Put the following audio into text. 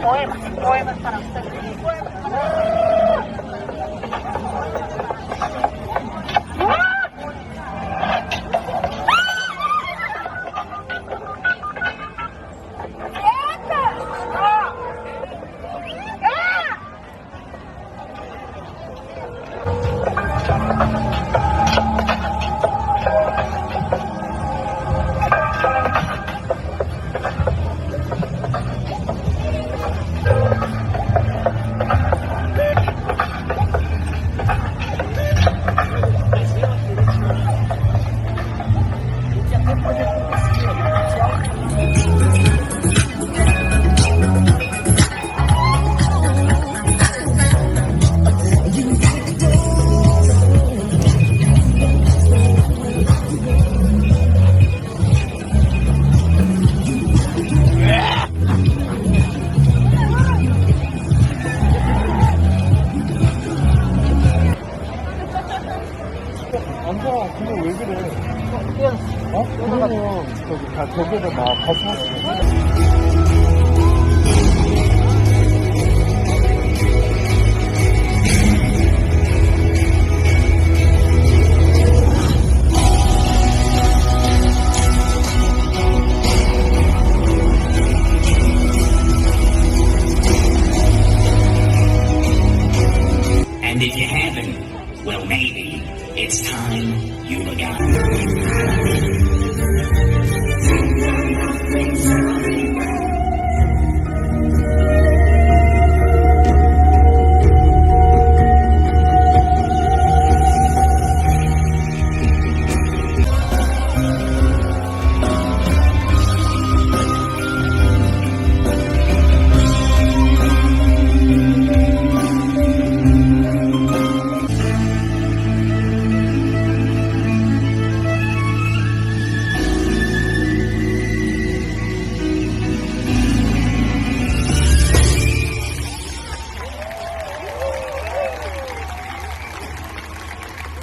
Poemas para usted. 남자 근데 왜 그래? 어? 그러면 저기 다 저기에다 나 벗어놨어. And if you haven't, well maybe it's time you look out.